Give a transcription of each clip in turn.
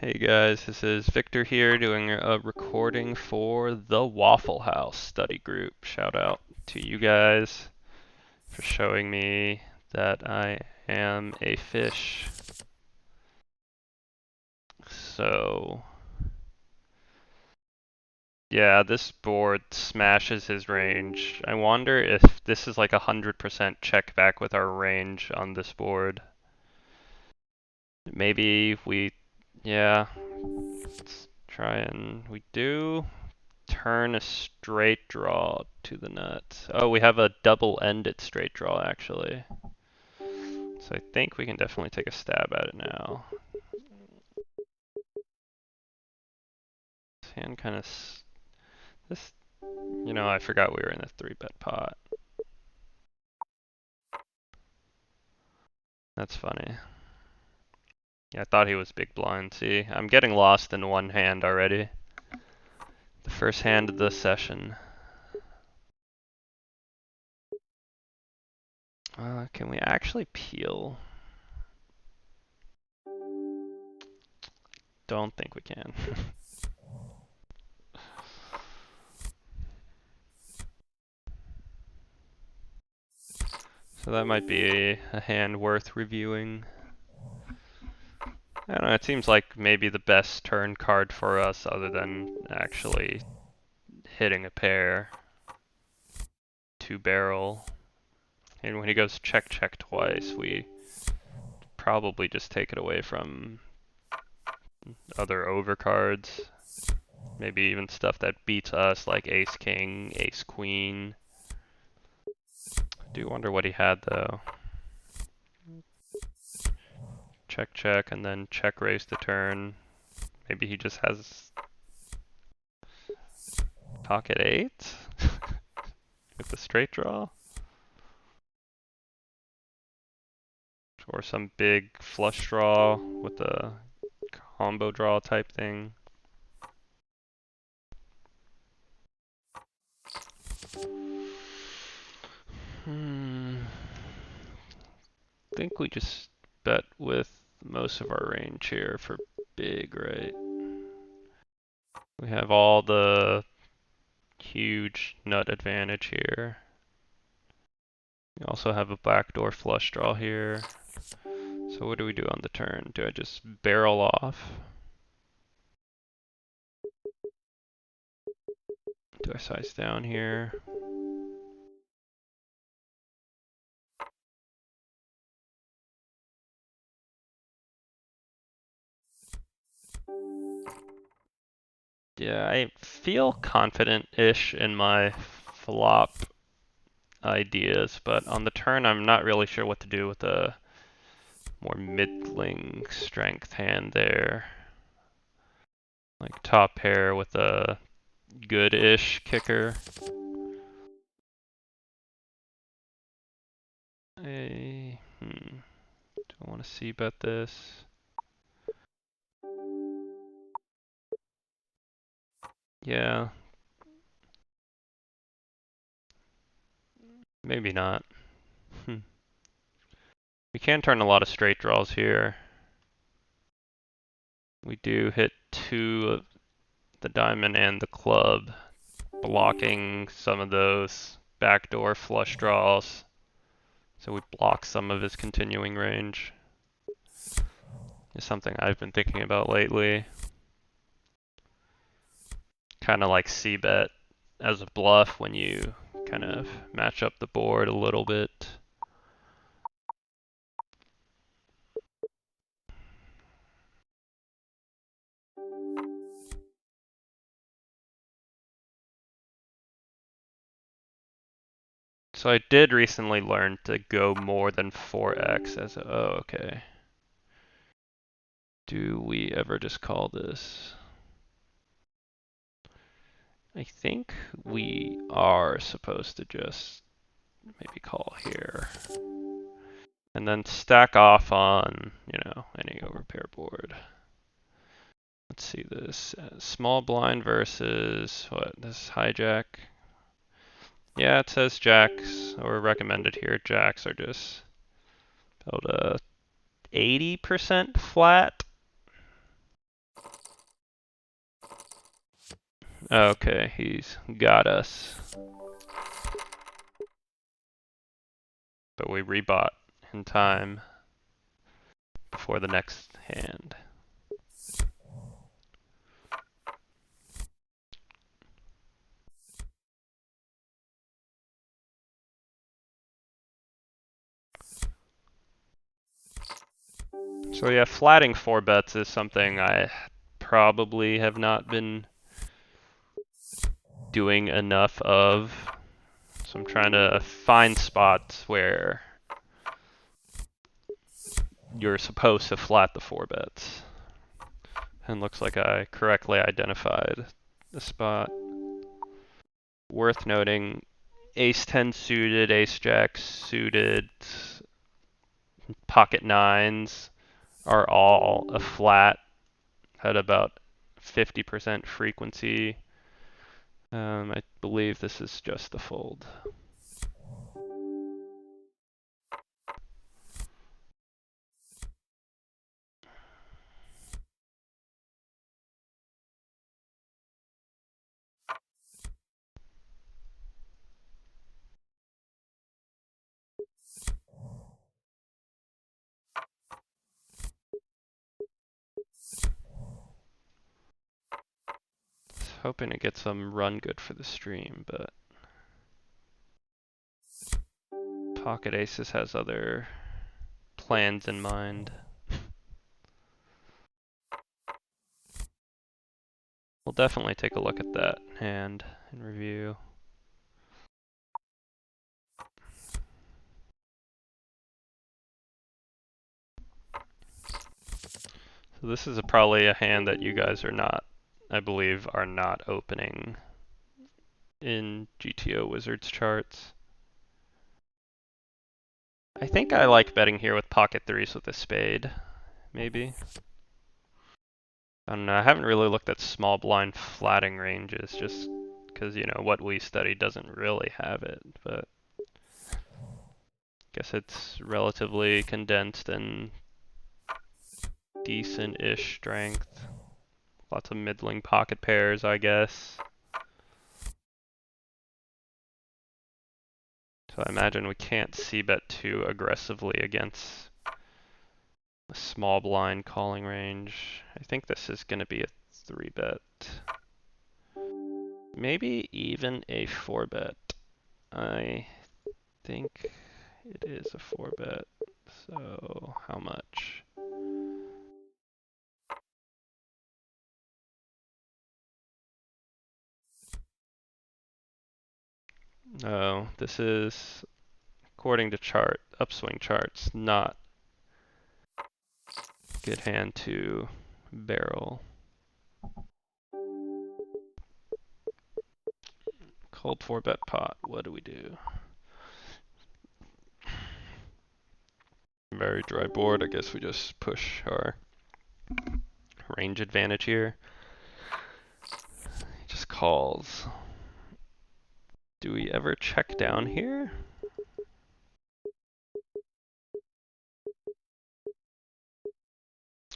Hey guys, this is Victor here doing a recording for the Waffle House study group. Shout out to you guys for showing me that I am a fish. So, yeah, this board smashes his range. I wonder if this is like 100% check back with our range on this board. Maybe yeah, let's try and we do. Turn a straight draw to the nut. Oh, we have a double-ended straight draw actually. So I think we can definitely take a stab at it now. This hand kind of, this, I forgot we were in a 3-bet pot. That's funny. Yeah, I thought he was big blind. See, I'm getting lost in one hand already. The first hand of the session. Can we actually peel? Don't think we can. So that might be a hand worth reviewing. I don't know, it seems like maybe the best turn card for us other than actually hitting a pair. 2-barrel. And when he goes check check twice, we probably just take it away from other overcards. Maybe even stuff that beats us like ace king, ace queen. I do wonder what he had though. Check check and then check raise the turn. Maybe he just has pocket 8 with the straight draw. Or some big flush draw with a combo draw type thing. I think we just bet with most of our range here for big, right? We have all the huge nut advantage here. We also have a backdoor flush draw here. So what do we do on the turn? Do I just barrel off? Do I size down here? Yeah, I feel confident-ish in my flop ideas, but on the turn I'm not really sure what to do with a more middling strength hand there. Like top pair with a good-ish kicker. Do I want to see bet this? Yeah. Maybe not. We can turn a lot of straight draws here. We do hit 2 of the diamond and the club, blocking some of those backdoor flush draws. So we block some of his continuing range. It's something I've been thinking about lately. Kind of like c-bet as a bluff when you kind of match up the board a little bit. So I did recently learn to go more than 4x as a, oh, okay. Do we ever just call this? I think we are supposed to just maybe call here. And then stack off on, any overpair board. Let's see this. Small blind versus, what, this hijack? Yeah, it says jacks, or recommended here, jacks are just about 80% flat. Okay, he's got us. But we rebought in time before the next hand. So yeah, flatting 4 bets is something I probably have not been doing enough of. So I'm trying to find spots where you're supposed to flat the 4 bets. And looks like I correctly identified the spot. Worth noting, ace-10 suited, ace-jack suited, pocket nines are all a flat at about 50% frequency. I believe this is just a fold. Hoping to get some run good for the stream, but pocket aces has other plans in mind. We'll definitely take a look at that hand in review. So this is probably a hand that you guys are not, I believe, are not opening in GTO Wizards charts. I think I like betting here with pocket threes with a spade, maybe. I don't know, I haven't really looked at small blind flatting ranges just because, you know, what we study doesn't really have it, but I guess it's relatively condensed and decent-ish strength. Lots of middling pocket pairs, I guess. So I imagine we can't c-bet too aggressively against a small blind calling range. I think this is going to be a 3-bet. Maybe even a 4-bet. I think it is a 4-bet. So how much? No, this is, according to upswing charts, not good hand to barrel. Cold 4-bet pot, what do we do? Very dry board, I guess we just push our range advantage here. He just calls. Do we ever check down here?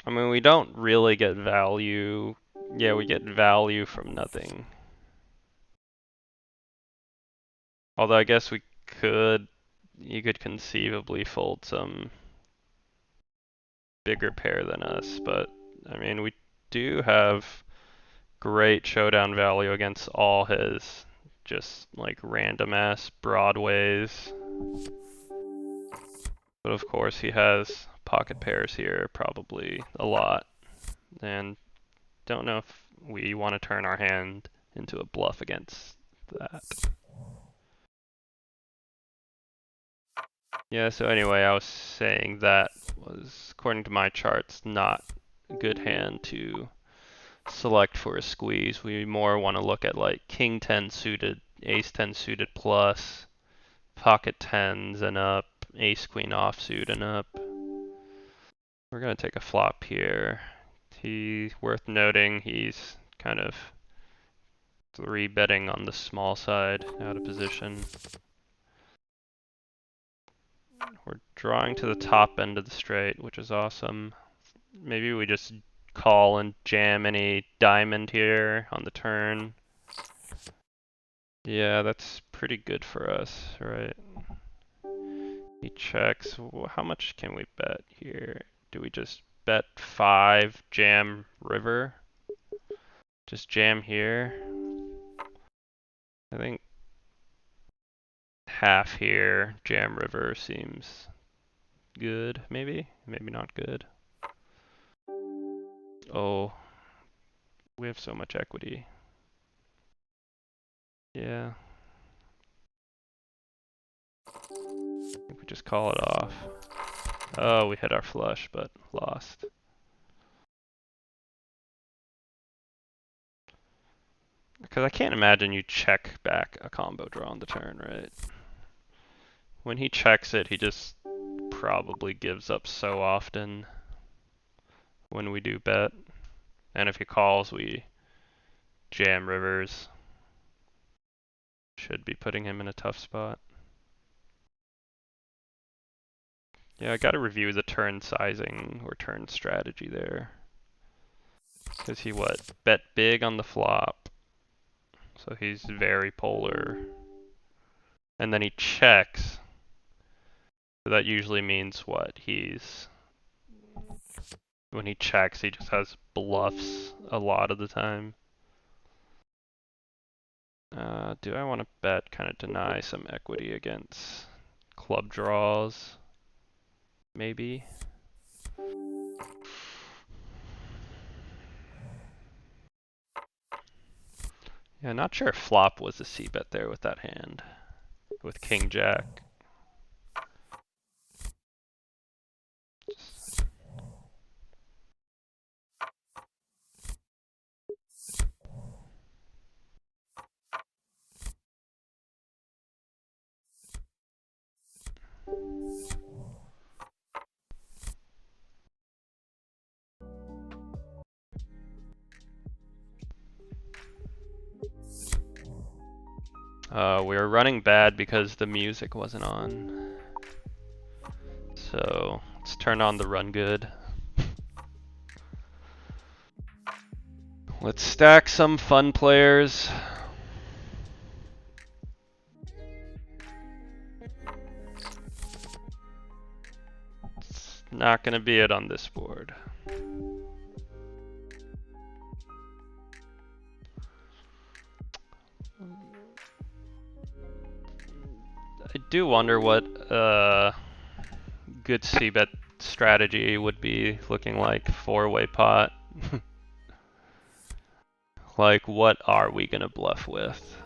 I mean, we don't really get value. Yeah, we get value from nothing. Although I guess you could conceivably fold some bigger pair than us, but I mean, we do have great showdown value against all his just like random ass broadways. But of course he has pocket pairs here, probably a lot. And don't know if we want to turn our hand into a bluff against that. Yeah, so anyway, I was saying that was, according to my charts, not a good hand to select for a squeeze. We more want to look at like king 10 suited, ace 10 suited plus, pocket 10s and up, ace queen offsuit and up. We're going to take a flop here. Worth noting, he's kind of 3-betting on the small side, out of position. We're drawing to the top end of the straight, which is awesome. Maybe we just call and jam any diamond here on the turn. Yeah, that's pretty good for us, right? He checks. How much can we bet here? Do we just bet 5, jam river? Just jam here? I think half here, jam river seems good, maybe? Maybe not good. Oh, we have so much equity. Yeah. I think we just call it off. Oh, we hit our flush, but lost. Because I can't imagine you check back a combo draw on the turn, right? When he checks it, he just probably gives up so often when we do bet. And if he calls, we jam rivers. Should be putting him in a tough spot. Yeah, I gotta review the turn sizing or turn strategy there. Because he bet big on the flop. So he's very polar. And then he checks. So that usually means what? When he checks, he just has bluffs a lot of the time. Do I want to bet, kind of deny some equity against club draws? Maybe. Yeah, not sure if flop was a c-bet there with that hand. With king jack. We were running bad because the music wasn't on. So let's turn on the run good. Let's stack some fun players. It's not gonna be it on this board. I do wonder what good c-bet strategy would be looking like four-way pot. Like, what are we gonna bluff with?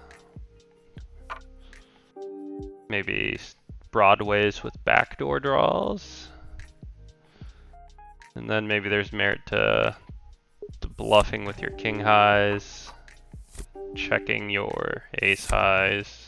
Maybe broadways with backdoor draws? And then maybe there's merit to bluffing with your king highs, checking your ace highs.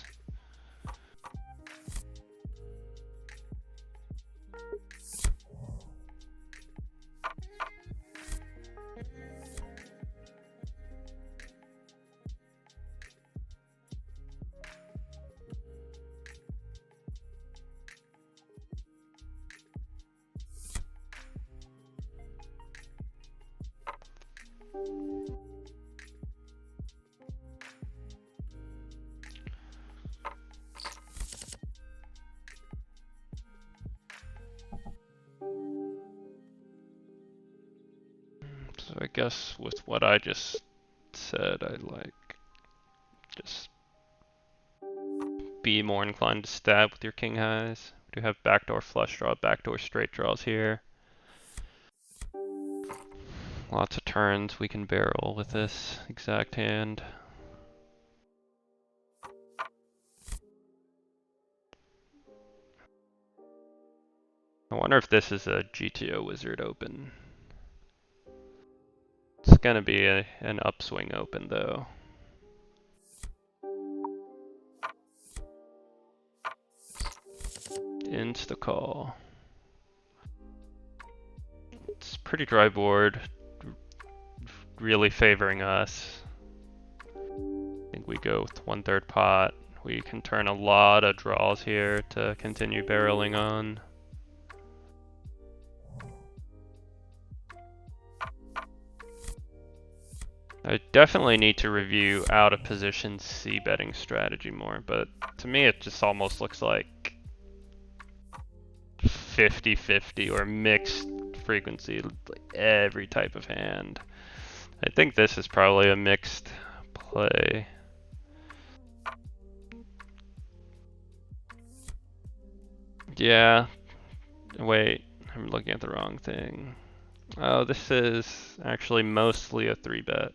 So I guess with what I just said, I'd like just be more inclined to stab with your king highs. We do have backdoor flush draw, backdoor straight draws here. Lots of turns we can barrel with this exact hand. I wonder if this is a GTO wizard open. It's gonna be an upswing open though. Insta call. It's pretty dry board, really favoring us. I think we go with 1/3 pot. We can turn a lot of draws here to continue barreling on. I definitely need to review out of position C betting strategy more, but to me it just almost looks like 50-50 or mixed frequency, like every type of hand. I think this is probably a mixed play. Yeah, wait, I'm looking at the wrong thing. Oh, this is actually mostly a 3-bet.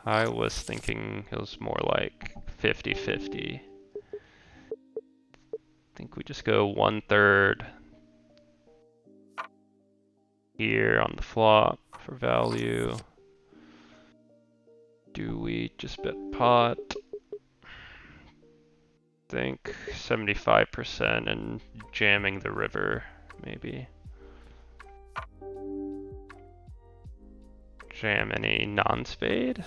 I was thinking it was more like 50-50. I think we just go 1/3 here on the flop for value. Do we just bet pot? Think 75% and jamming the river, maybe. Jam any non-spade?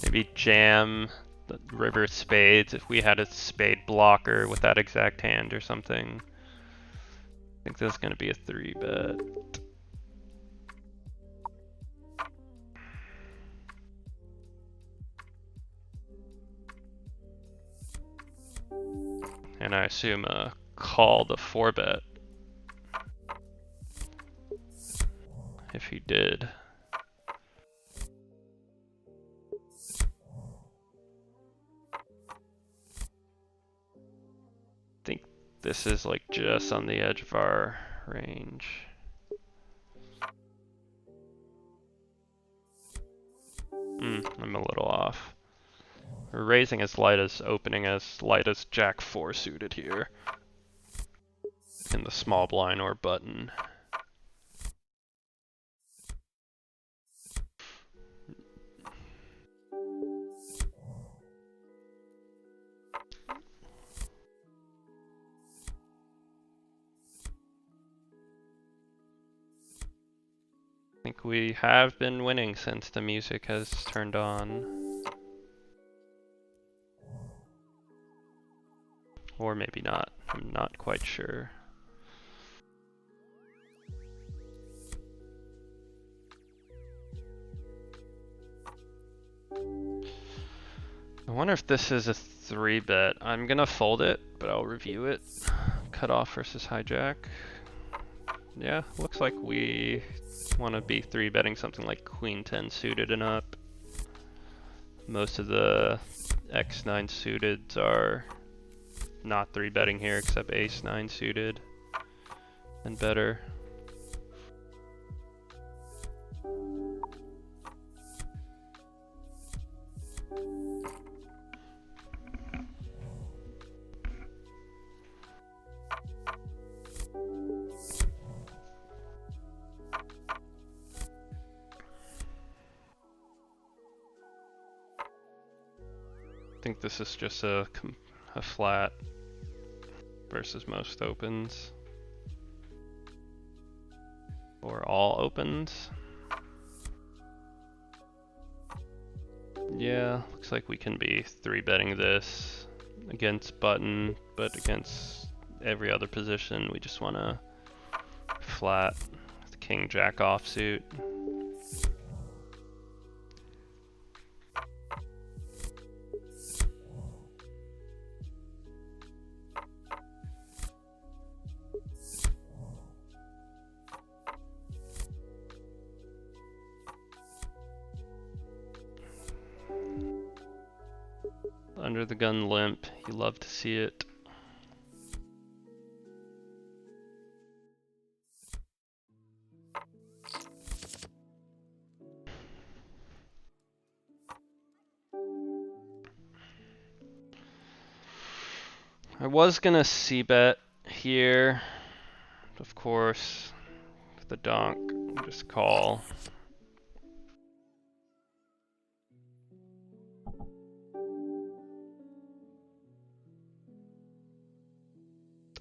Maybe jam the river spades if we had a spade blocker with that exact hand or something. I think this is going to be a 3-bet. And I assume a call the 4-bet. If he did. I think this is like just on the edge of our range. I'm a little off. We're raising as light as opening as light as Jack 4 suited here. In the small blind or button. I think we have been winning since the music has turned on. Or maybe not. I'm not quite sure. I wonder if this is a 3-bet. I'm gonna fold it, but I'll review it. Cutoff versus hijack. Yeah, looks like we want to be 3-betting something like Queen 10 suited and up. Most of the X9 suiteds are not 3-betting here except Ace 9 suited and better. I think this is just a flat versus most opens. Or all opens. Yeah, looks like we can be 3-betting this against button, but against every other position we just want to flat with King Jack offsuit. Under the gun limp, you love to see it. I was gonna c-bet here, of course, with the donk, just call.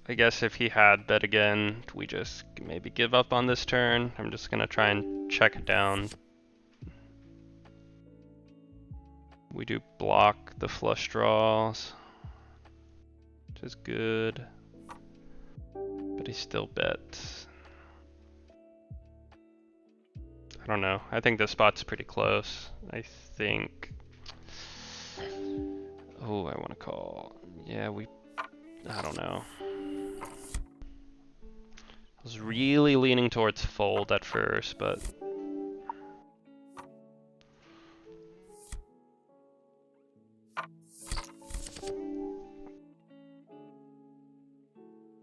I guess if he had bet again, we just maybe give up on this turn. I'm just gonna try and check it down. We do block the flush draws. which is good. But he still bets. I don't know. I think this spot's pretty close. I think. Oh, I want to call. Yeah, I don't know. I was really leaning towards fold at first, but.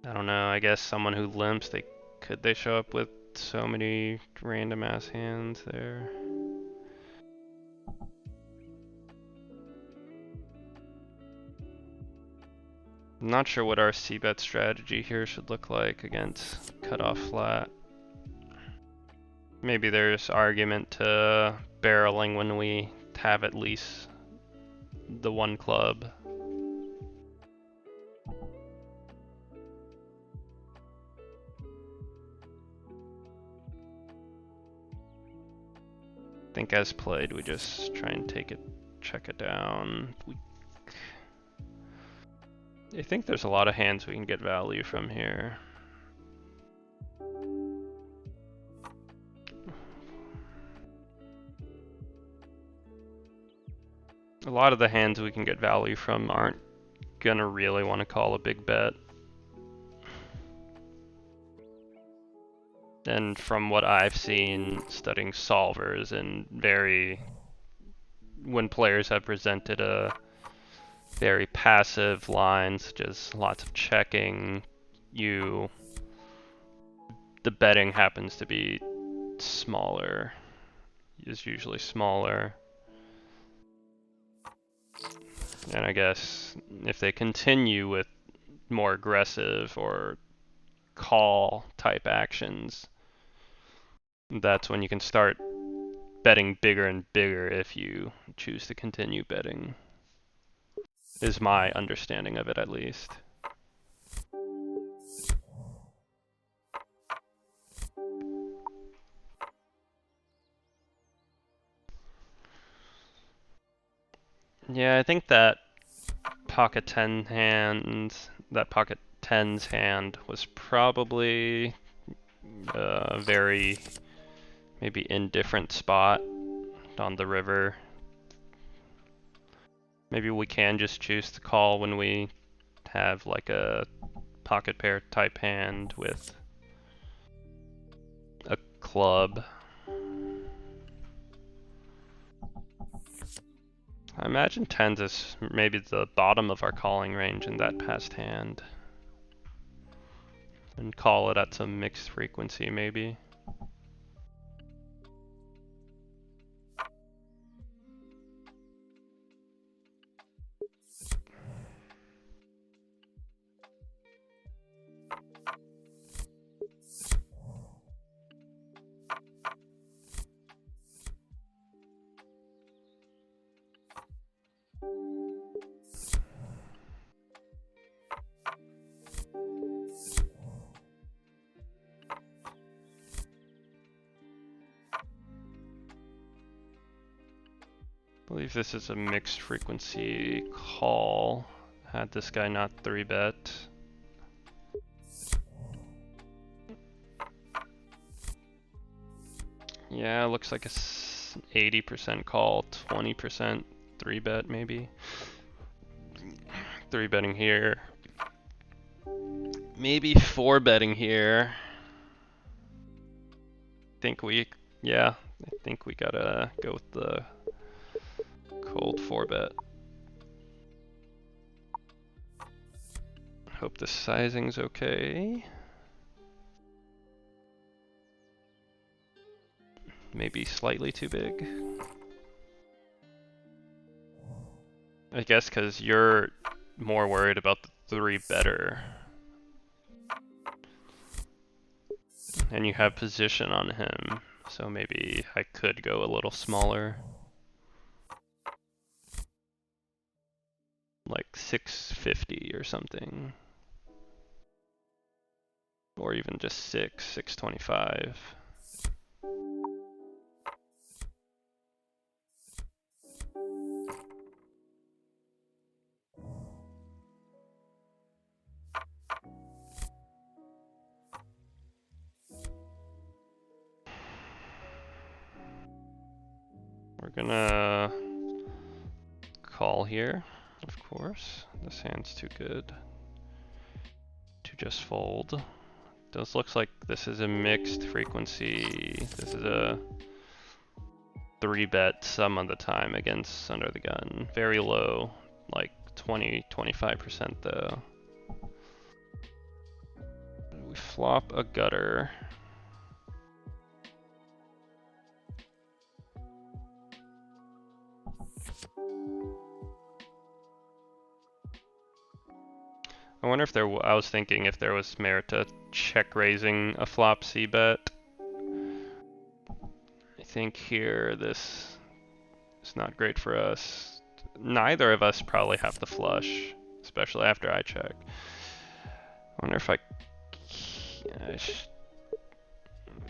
I don't know. I guess someone who limps, could they show up with so many random ass hands there? I'm not sure what our c-bet strategy here should look like against cutoff flat. Maybe there's argument to barreling when we have at least the one club. I think as played, we just try and check it down. I think there's a lot of hands we can get value from here. A lot of the hands we can get value from aren't gonna really want to call a big bet. And from what I've seen studying solvers and when players have presented a very passive line, such as lots of checking, the betting happens to be smaller, is usually smaller. And I guess if they continue with more aggressive or call type actions, that's when you can start betting bigger and bigger if you choose to continue betting, is my understanding of it at least. Yeah, I think that pocket 10 hand, that pocket 10's hand was probably a very maybe indifferent spot on the river. Maybe we can just choose to call when we have like a pocket pair type hand with a club. I imagine 10s is maybe the bottom of our calling range in that past hand. And call it at some mixed frequency maybe. I believe this is a mixed frequency call. Had this guy not 3-bet. Yeah, looks like a 80% call, 20% 3-bet maybe. 3-betting here. Maybe 4-betting here. Yeah, I think we gotta go with the cold 4-bet. Hope the sizing's okay. Maybe slightly too big. I guess because you're more worried about the 3-better. And you have position on him, so maybe I could go a little smaller. Like 650 or something. Or even just 625. We're gonna call here, of course. This hand's too good to just fold. This looks like this is a mixed frequency. This is a 3-bet some of the time against under the gun. Very low, like 20-25% though. We flop a gutter. I wonder if I was thinking if there was merit to check raising a flop C bet. I think here this is not great for us. Neither of us probably have the flush, especially after I check. I wonder if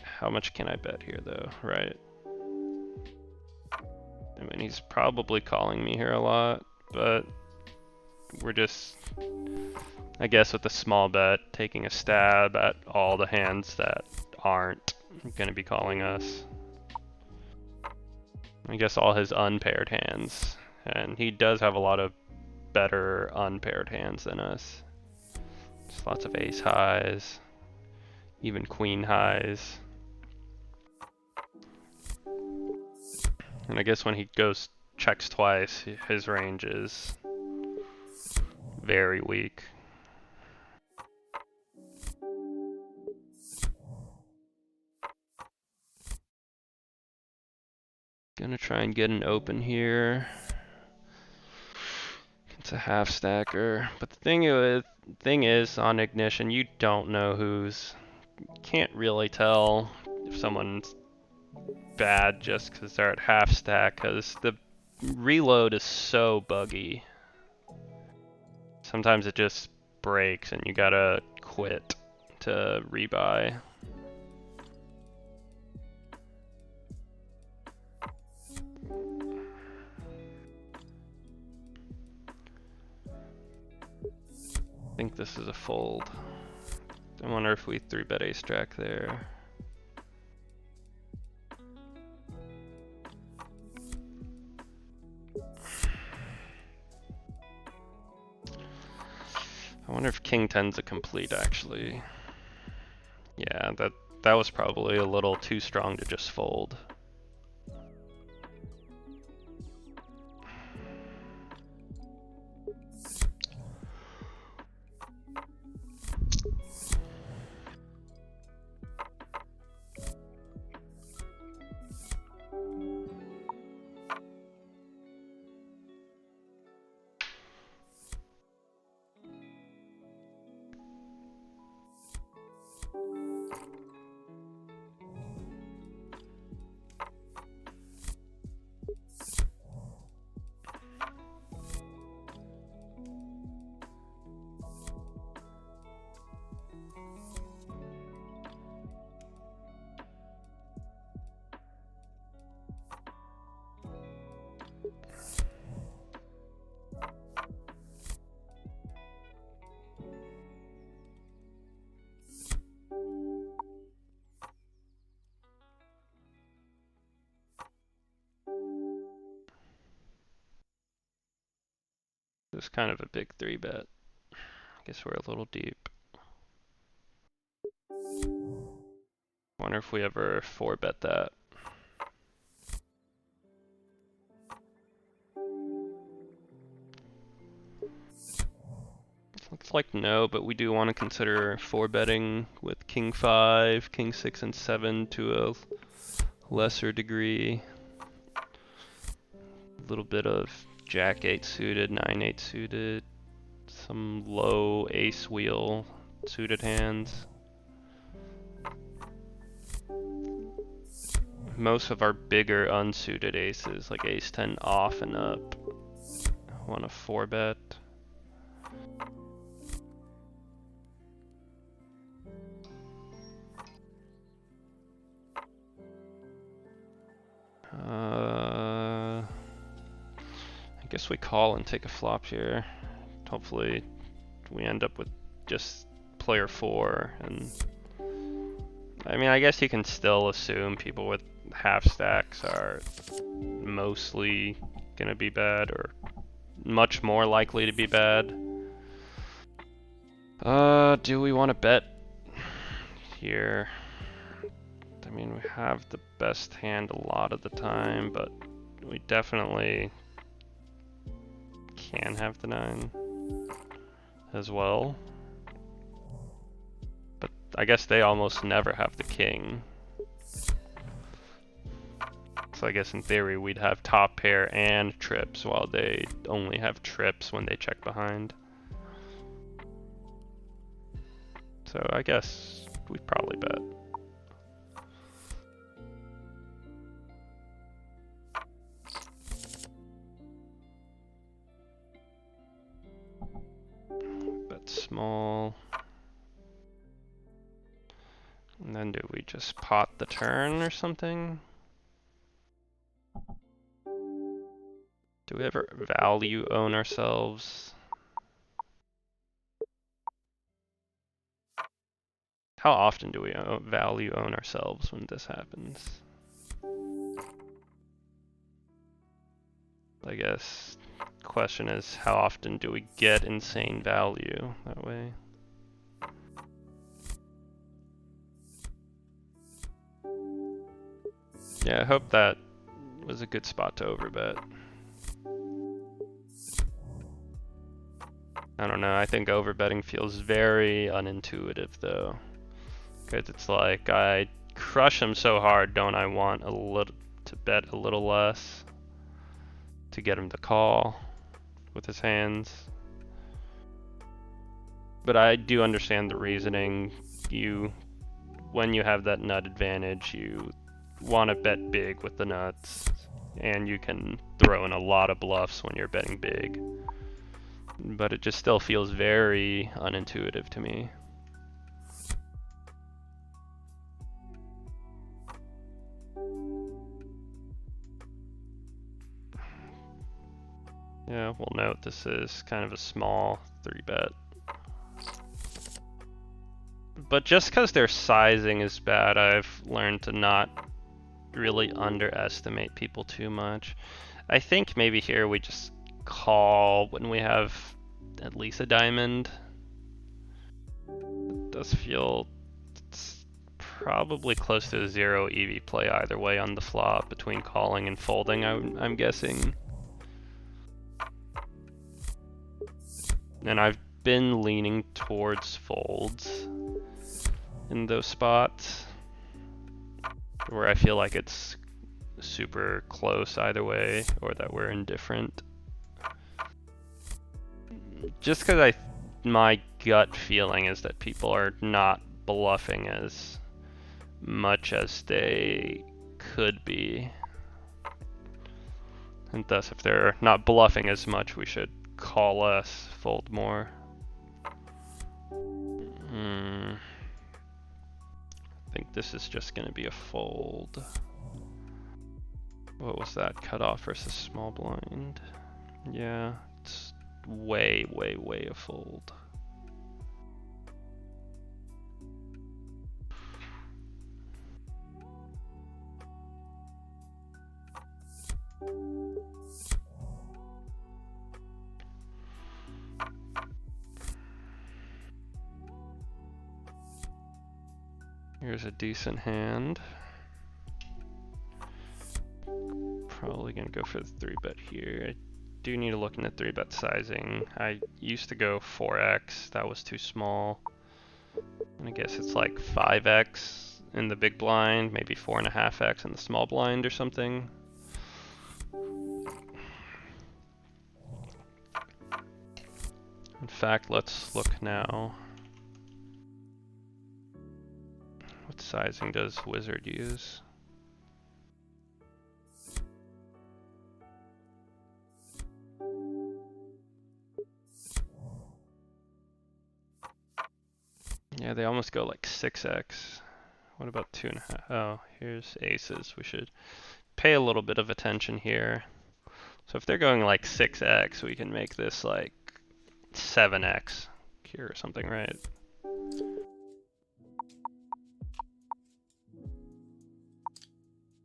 how much can I bet here though, right? I mean, he's probably calling me here a lot, but we're just, I guess with the small bet, taking a stab at all the hands that aren't gonna be calling us. I guess all his unpaired hands, and he does have a lot of better unpaired hands than us. There's lots of ace highs, even queen highs. And I guess when he goes checks twice, his range is very weak. Gonna try and get an open here. It's a half stacker, but the thing is on ignition, you don't know can't really tell if someone's bad just because they're at half stack, because the reload is so buggy. Sometimes it just breaks and you gotta quit to rebuy. I think this is a fold. I wonder if we 3-bet ace jack there. I wonder if king 10's a complete actually. Yeah, that was probably a little too strong to just fold. It's kind of a big 3-bet. I guess we're a little deep. Wonder if we ever 4-bet that. Looks like no, but we do want to consider 4-betting with king 5, king 6, and 7 to a lesser degree. A little bit of jack 8 suited, 9-8 suited, some low ace wheel suited hands. Most of our bigger unsuited aces, like ace 10 off and up, want to 4-bet. I guess we call and take a flop here. Hopefully we end up with just player 4, and I mean, I guess you can still assume people with half stacks are mostly gonna be bad, or much more likely to be bad. Do we want to bet here? I mean, we have the best hand a lot of the time, but we definitely can have the 9 as well. But I guess they almost never have the king. So I guess in theory we'd have top pair and trips, while they only have trips when they check behind. So I guess we'd probably bet. Bet small. And then do we just pot the turn or something? Do we ever value own ourselves? How often do we value own ourselves when this happens? I guess question is, how often do we get insane value that way? Yeah, I hope that was a good spot to overbet. I don't know, I think overbetting feels very unintuitive though. Because it's like, I crush him so hard, don't I want a little to bet a little less to get him to call with his hands? But I do understand the reasoning. When you have that nut advantage, you want to bet big with the nuts, and you can throw in a lot of bluffs when you're betting big. But it just still feels very unintuitive to me. Yeah, we'll note this is kind of a small 3-bet. But just because their sizing is bad, I've learned to not really underestimate people too much. I think maybe here we just call when we have at least a diamond. It does feel it's probably close to a 0 EV play either way on the flop between calling and folding, I'm guessing. And I've been leaning towards folds in those spots where I feel like it's super close either way, or that we're indifferent. Just because my gut feeling is that people are not bluffing as much as they could be. And thus, if they're not bluffing as much, we should call less, fold more. I think this is just going to be a fold. What was that? Cutoff versus small blind. Yeah, it's way, way, way a fold. Here's a decent hand. Probably gonna go for the 3-bet here. I do need to look into 3-bet sizing. I used to go 4x, that was too small. And I guess it's like 5x in the big blind, maybe 4.5x in the small blind or something. In fact, let's look now. What sizing does Wizard use? Yeah, they almost go like 6x. What about 2.5? Oh, here's aces. We should pay a little bit of attention here. So if they're going like 6x, we can make this like 7x here or something, right?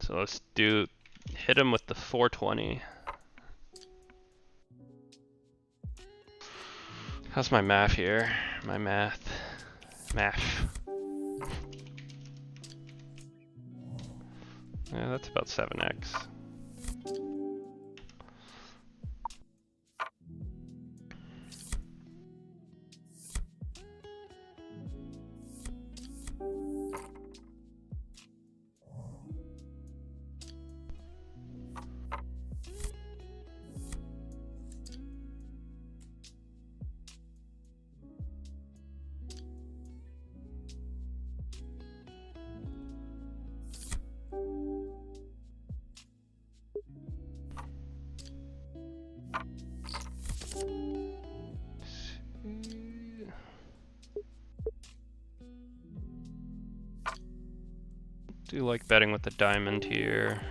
So So let's hit him with the 420. How's my math here? My math. Yeah, that's about 7x. Do like betting with the diamond here.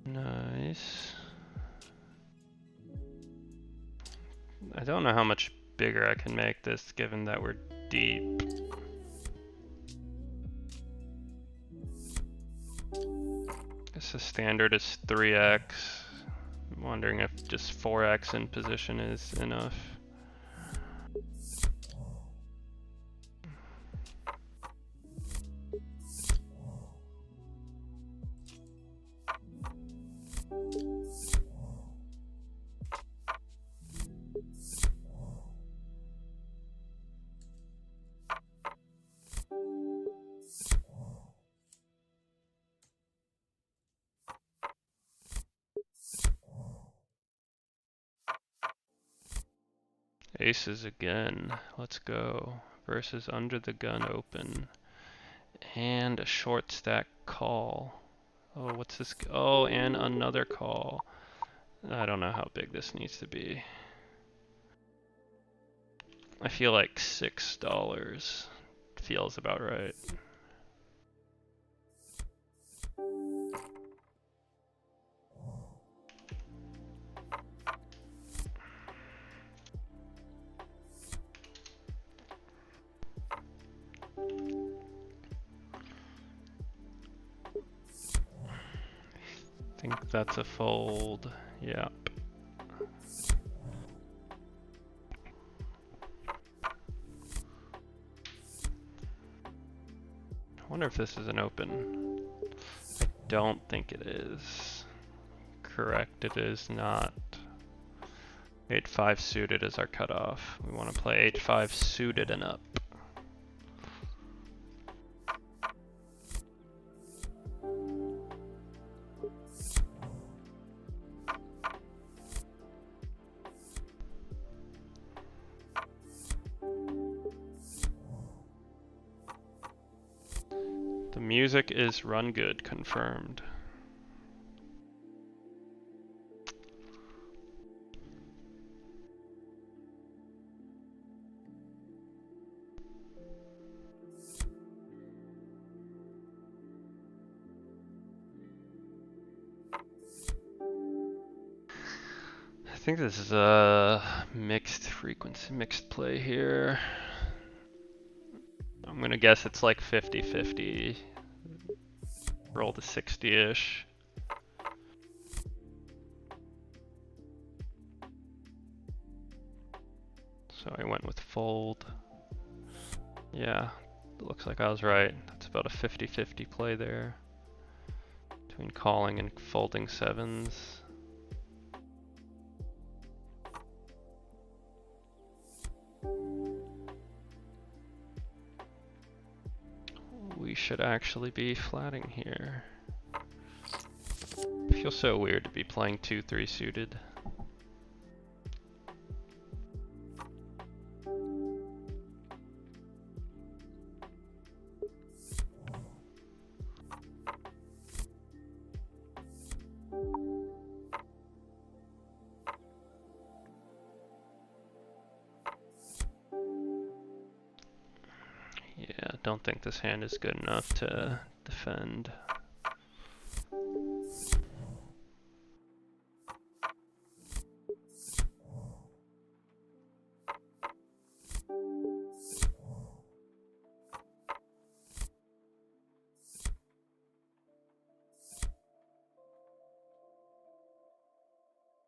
Nice. I don't know how much bigger I can make this given that we're deep. Guess the standard is 3x. I'm wondering if just 4x in position is enough. Aces again. Let's go. Versus under the gun open. And a short stack call. Oh, what's this? Oh, and another call. I don't know how big this needs to be. I feel like $6 feels about right. I think that's a fold. Yep. I wonder if this is an open. I don't think it is. Correct, it is not. 8-5 suited is our cutoff. We want to play 8-5 suited and up. The music is run good, confirmed. I think this is a mixed frequency, mixed play here. I'm gonna guess it's like 50-50. Roll to 60-ish. So I went with fold. Yeah, it looks like I was right. That's about a 50-50 play there. Between calling and folding sevens. We should actually be flatting here. It feels so weird to be playing 2-3 suited. I don't think this hand is good enough to defend.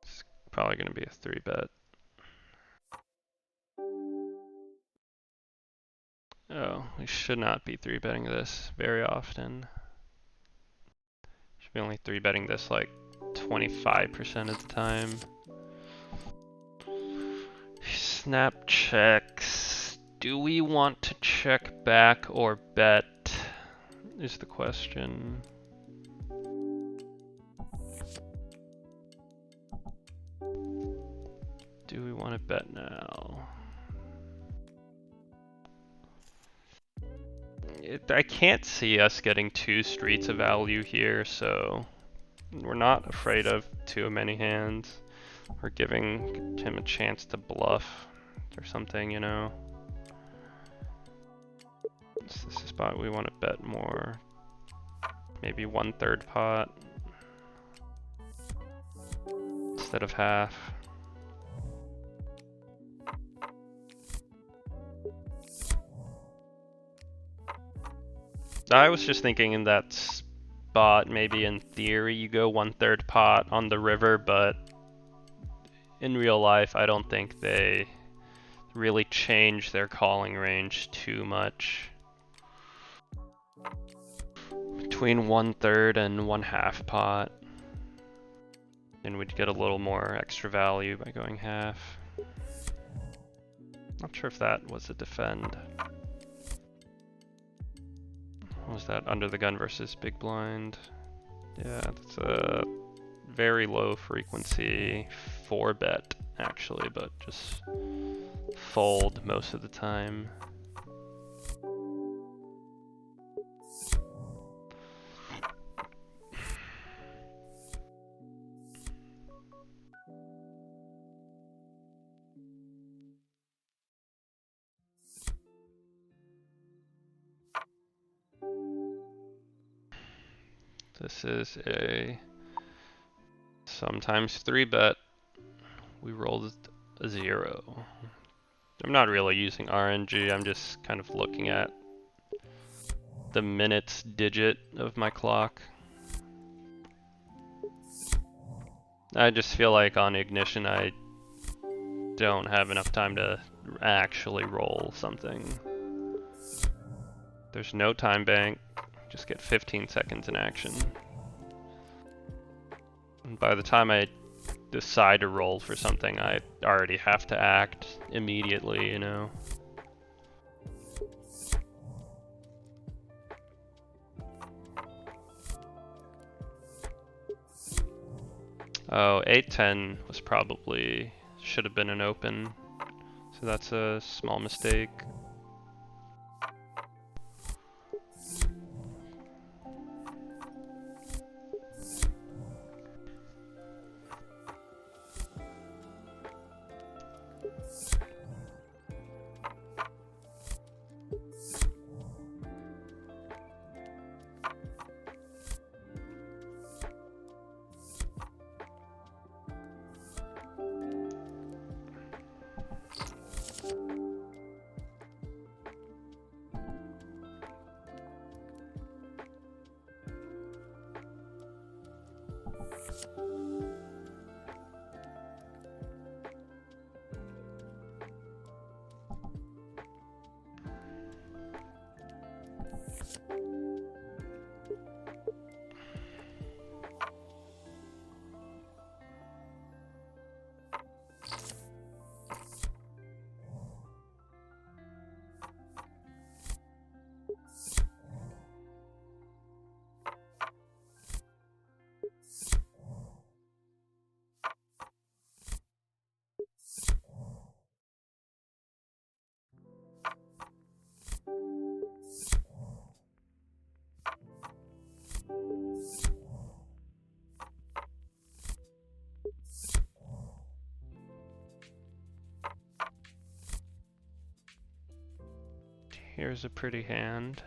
It's probably going to be a 3-bet. Oh, we should not be 3-betting this very often. Should be only 3-betting this like 25% of the time. Snap checks. Do we want to check back or bet? Is the question. Do we want to bet now? I can't see us getting 2 streets of value here, so we're not afraid of too many hands. We're giving him a chance to bluff or something, you know. This is a spot we want to bet more. Maybe 1/3 pot instead of half. I was just thinking in that spot, maybe in theory you go 1/3 pot on the river, but in real life I don't think they really change their calling range too much. Between 1/3 and 1/2 pot. And we'd get a little more extra value by going half. Not sure if that was a defend. What was that? Under the gun versus big blind. Yeah, that's a very low frequency 4-bet actually, but just fold most of the time. This is a sometimes 3-bet. We rolled a 0. I'm not really using RNG, I'm just kind of looking at the minutes digit of my clock. I just feel like on ignition I don't have enough time to actually roll something. There's no time bank, just get 15 seconds in action. And by the time I decide to roll for something, I already have to act immediately, you know. Oh, 8-10 was probably, should have been an open, so that's a small mistake. Here's a pretty hand.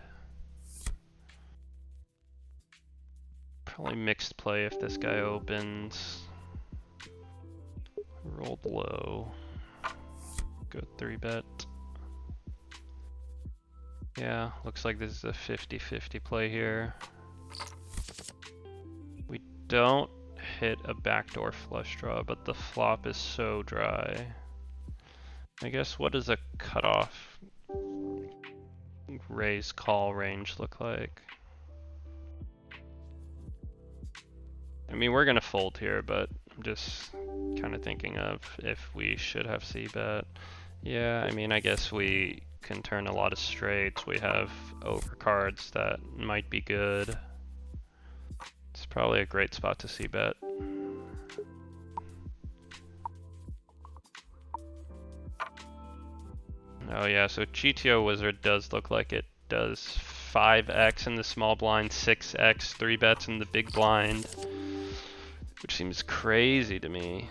Probably mixed play if this guy opens. Rolled low. Good 3-bet. Yeah, looks like this is a 50-50 play here. We don't hit a backdoor flush draw, but the flop is so dry. I guess what does a cutoff raise call range look like? I mean, we're gonna fold here, but I'm just kind of thinking of if we should have c-bet. Yeah, I mean, I guess we can turn a lot of straights. We have overcards that might be good. It's probably a great spot to c-bet. Oh yeah, so GTO Wizard does look like it does 5x in the small blind, 6x 3-bets in the big blind, which seems crazy to me.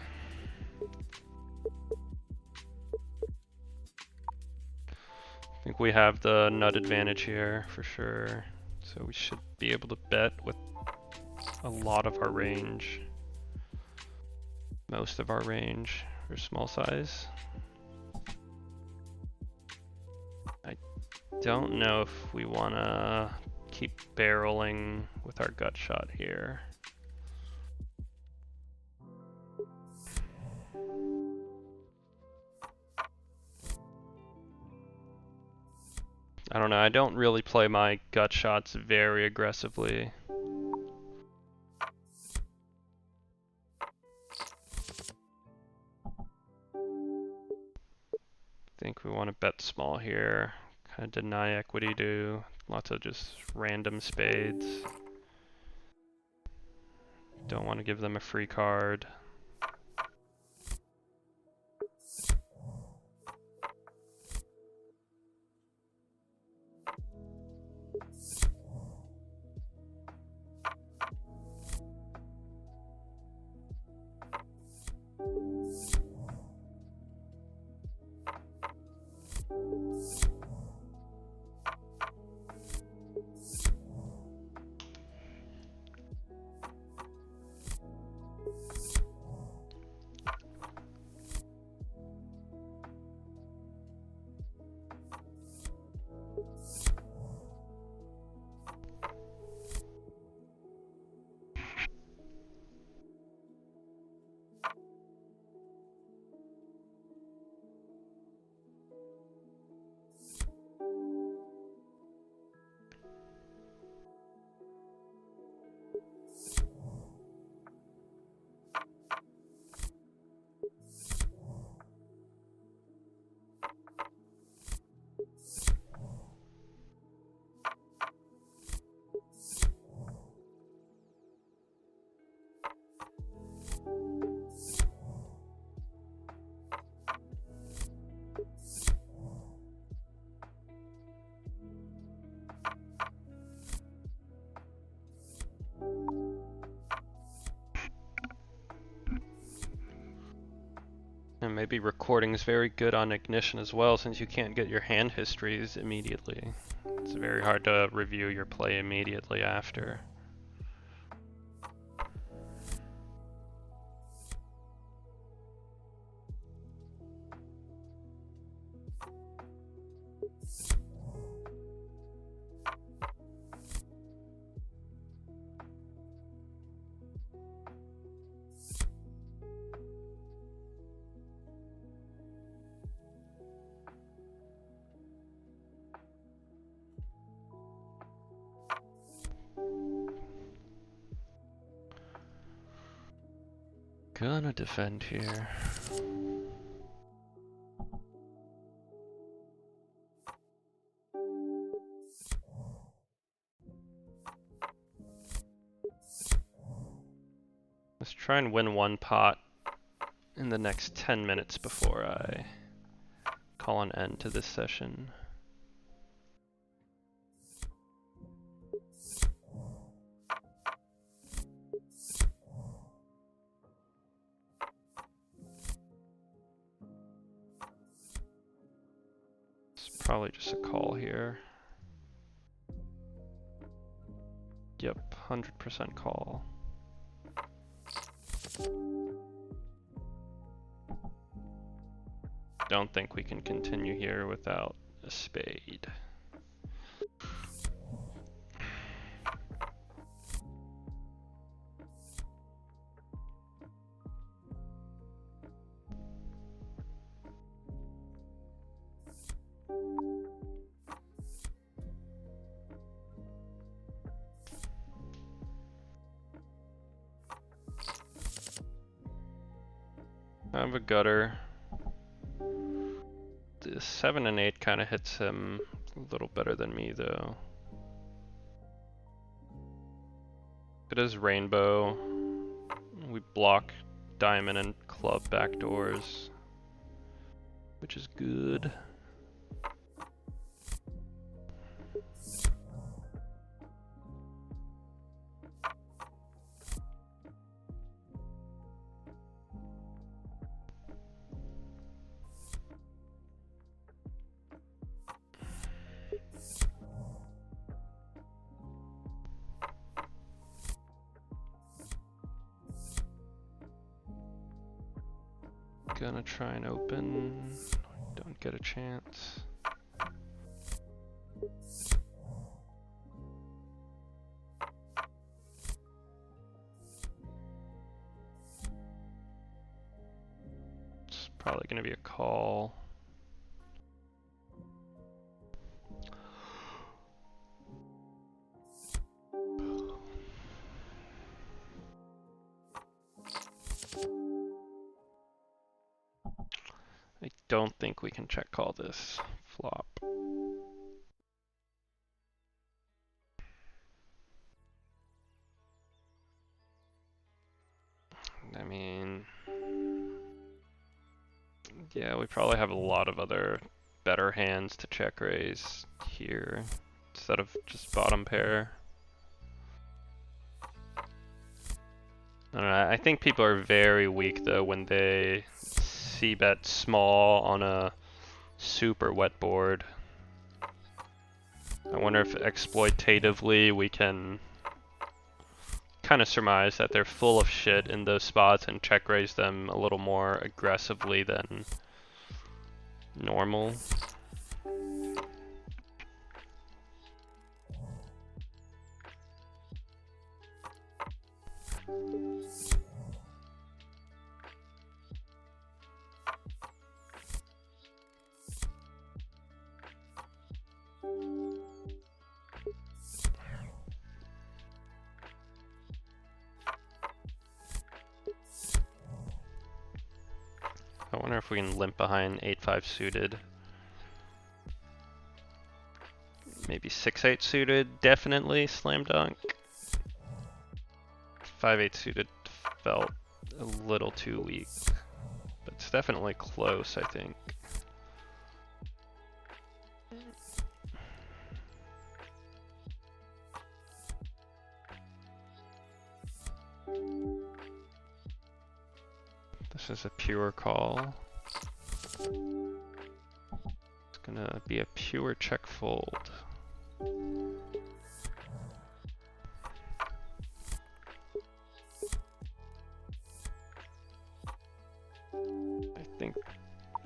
I think we have the nut advantage here for sure, so we should be able to bet with a lot of our range, most of our range for small size. I don't know if we want to keep barreling with our gut shot here. I don't know, I don't really play my gut shots very aggressively. I think we want to bet small here, kind of deny equity to lots of just random spades. Don't want to give them a free card. And maybe recording is very good on Ignition as well, since you can't get your hand histories immediately. It's very hard to review your play immediately after. Gonna defend here. Let's try and win one pot in the next 10 minutes before I call an end to this session. It's Probably just a call here. Yep, 100% call. Don't think we can continue here without a spade. I have a gutter. The 7 and 8 kind of hits him a little better than me though. It is rainbow. We block diamond and club backdoors, which is good. Gonna try and open. Don't get a chance. It's probably gonna be a call. I don't think we can check call this flop. I mean, yeah, we probably have a lot of other better hands to check raise here instead of just bottom pair. I don't know, I think people are very weak though when they c-bet small on a super wet board. I wonder if exploitatively we can kind of surmise that they're full of shit in those spots and check raise them a little more aggressively than normal. I wonder if we can limp behind 8-5 suited. Maybe 6-8 suited, definitely slam dunk. 5-8 suited felt a little too weak, but it's definitely close, I think. This is a pure call. It's gonna be a pure check fold. I think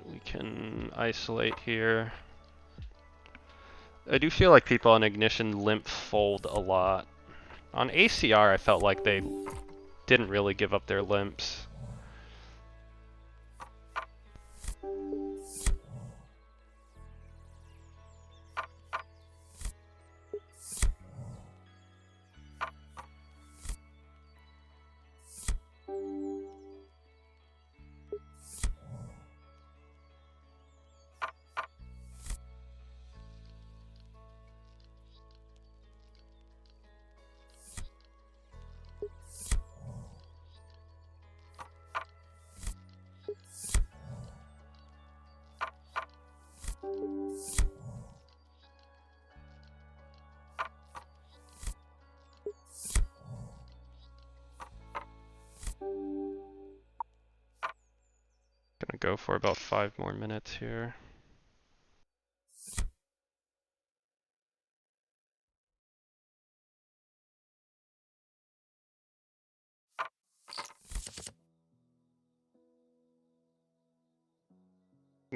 we can isolate here. I do feel like people on Ignition limp fold a lot. On ACR, I felt like they didn't really give up their limps. Gonna go for about 5 more minutes here.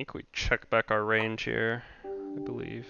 think we check back our range here, I believe.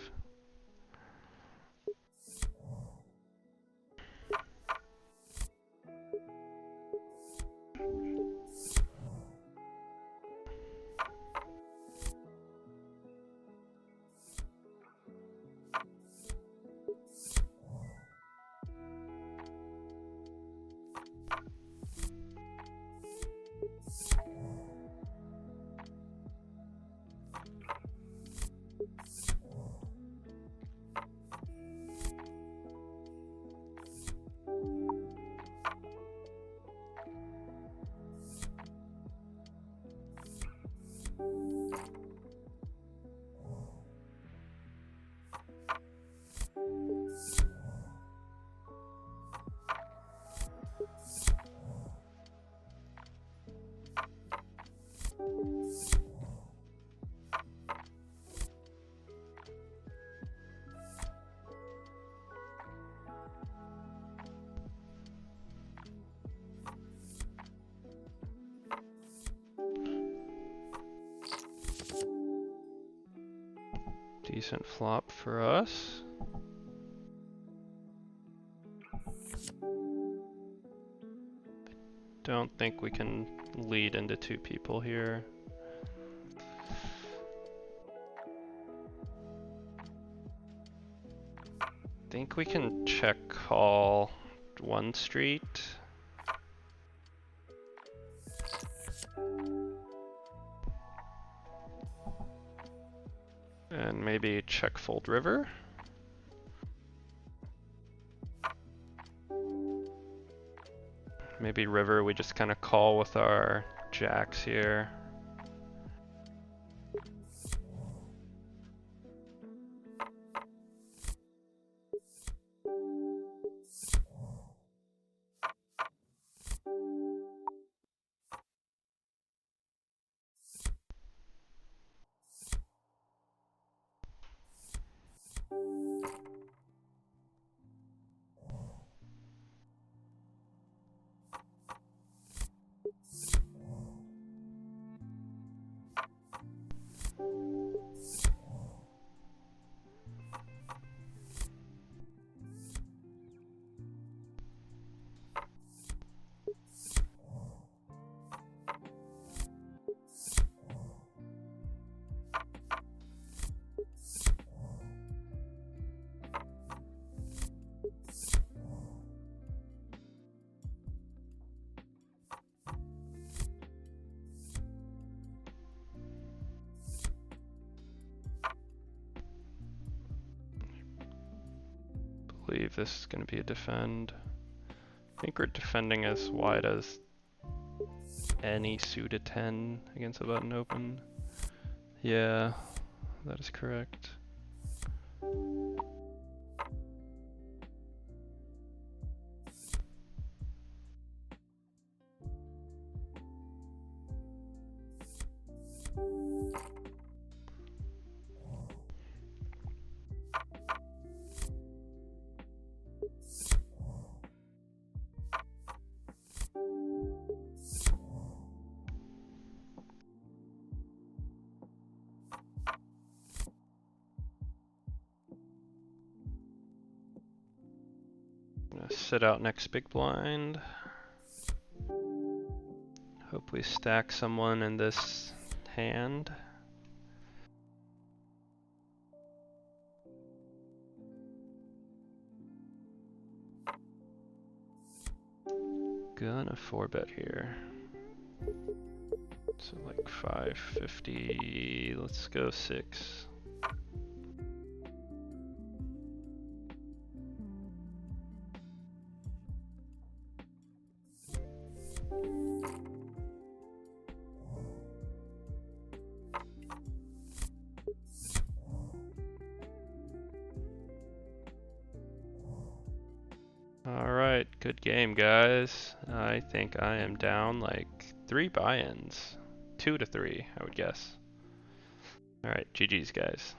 Decent flop for us. Don't think we can lead into two people here. Think we can check call one street. And maybe check fold river. Maybe river we just kind of call with our jacks here. Believe this is going to be a defend. I think we're defending as wide as any suited 10 against a button open. Yeah, that is correct. Sit out next big blind. Hope we stack someone in this hand. Gonna 4-bet here. So like 550, let's go 6. Alright, good game guys. I think I am down like 3 buy-ins. 2 to 3, I would guess. Alright, GG's guys.